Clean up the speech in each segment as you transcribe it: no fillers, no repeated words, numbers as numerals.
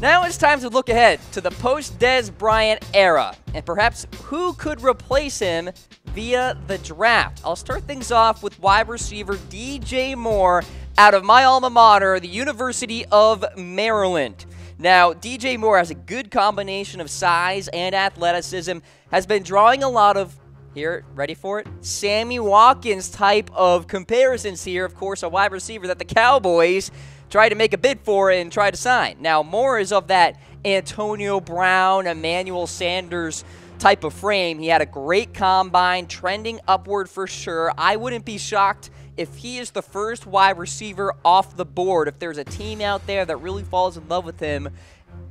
Now it's time to look ahead to the post-Dez Bryant era, and perhaps who could replace him via the draft. I'll start things off with wide receiver DJ Moore out of my alma mater, the University of Maryland. Now, DJ Moore has a good combination of size and athleticism, has been drawing a lot of, here, ready for it, Sammy Watkins type of comparisons here. Of course, a wide receiver that the Cowboys tried to make a bid for and try to sign. Now, Moore is of that Antonio Brown, Emmanuel Sanders type of frame. He had a great combine, trending upward for sure. I wouldn't be shocked if he is the first wide receiver off the board. If there's a team out there that really falls in love with him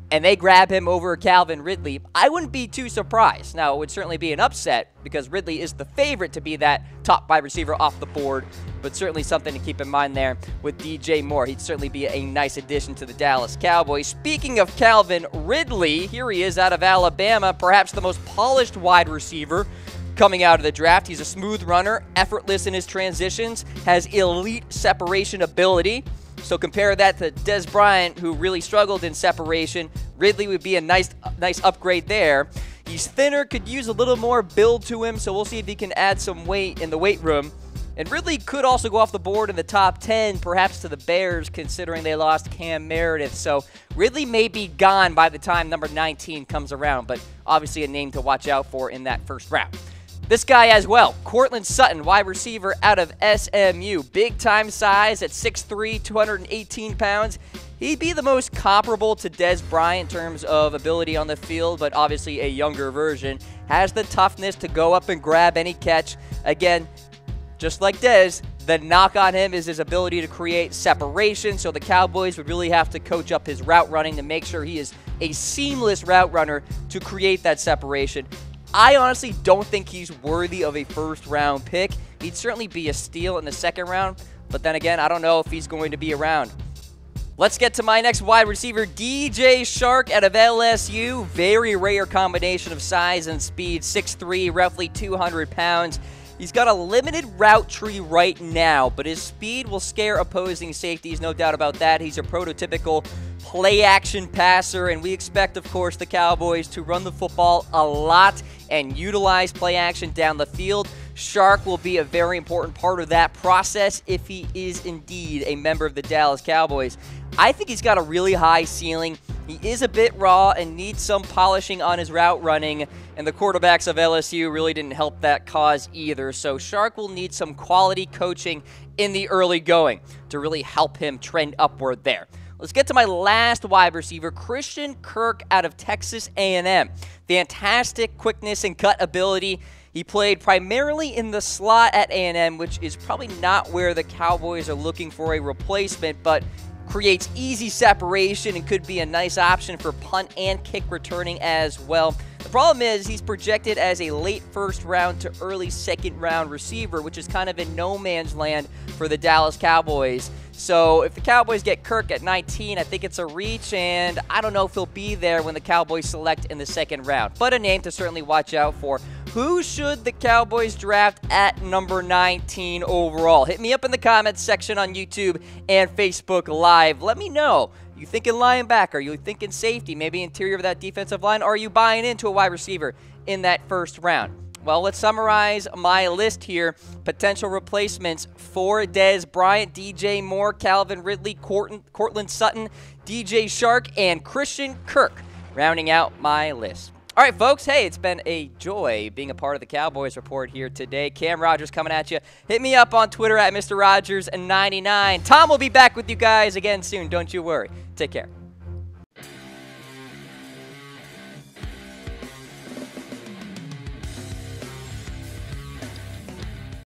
and they grab him over Calvin Ridley, I wouldn't be too surprised. Now, it would certainly be an upset because Ridley is the favorite to be that top wide receiver off the board, but certainly something to keep in mind there with DJ Moore. He'd certainly be a nice addition to the Dallas Cowboys. Speaking of Calvin Ridley, here he is out of Alabama, perhaps the most polished wide receiver coming out of the draft. He's a smooth runner, effortless in his transitions, has elite separation ability. So compare that to Dez Bryant, who really struggled in separation. Ridley would be a nice upgrade there. He's thinner, could use a little more build to him, so we'll see if he can add some weight in the weight room. And Ridley could also go off the board in the top 10, perhaps to the Bears, considering they lost Cam Meredith. So Ridley may be gone by the time number 19 comes around, but obviously a name to watch out for in that first round. This guy as well, Courtland Sutton, wide receiver out of SMU. Big-time size at 6'3", 218 pounds. He'd be the most comparable to Dez Bryant in terms of ability on the field, but obviously a younger version. Has the toughness to go up and grab any catch. Again, just like Dez, the knock on him is his ability to create separation, so the Cowboys would really have to coach up his route running to make sure he is a seamless route runner to create that separation. I honestly don't think he's worthy of a first-round pick. He'd certainly be a steal in the second round, but then again, I don't know if he's going to be around. Let's get to my next wide receiver, DJ Chark out of LSU. Very rare combination of size and speed, 6'3", roughly 200 pounds. He's got a limited route tree right now, but his speed will scare opposing safeties, no doubt about that. He's a prototypical play-action passer, and we expect, of course, the Cowboys to run the football a lot and utilize play-action down the field. Chark will be a very important part of that process if he is indeed a member of the Dallas Cowboys. I think he's got a really high ceiling. He is a bit raw and needs some polishing on his route running, and the quarterbacks of LSU really didn't help that cause either. So Chark will need some quality coaching in the early going to really help him trend upward there. Let's get to my last wide receiver, Christian Kirk out of Texas A&M. Fantastic quickness and cut ability. He played primarily in the slot at A&M, which is probably not where the Cowboys are looking for a replacement, but creates easy separation and could be a nice option for punt and kick returning as well. The problem is he's projected as a late first round to early second round receiver, which is kind of in no man's land for the Dallas Cowboys. So if the Cowboys get Kirk at 19, I think it's a reach, and I don't know if he'll be there when the Cowboys select in the second round. But a name to certainly watch out for. Who should the Cowboys draft at number 19 overall? Hit me up in the comments section on YouTube and Facebook Live. Let me know. You thinking linebacker? Are you thinking safety? Maybe interior of that defensive line? Or are you buying into a wide receiver in that first round? Well, let's summarize my list here. Potential replacements for Dez Bryant, DJ Moore, Calvin Ridley, Courtland Sutton, DJ Chark, and Christian Kirk, rounding out my list. All right, folks, hey, it's been a joy being a part of the Cowboys Report here today. Cam Rogers coming at you. Hit me up on Twitter at Mr. Rogers99. Tom will be back with you guys again soon. Don't you worry. Take care.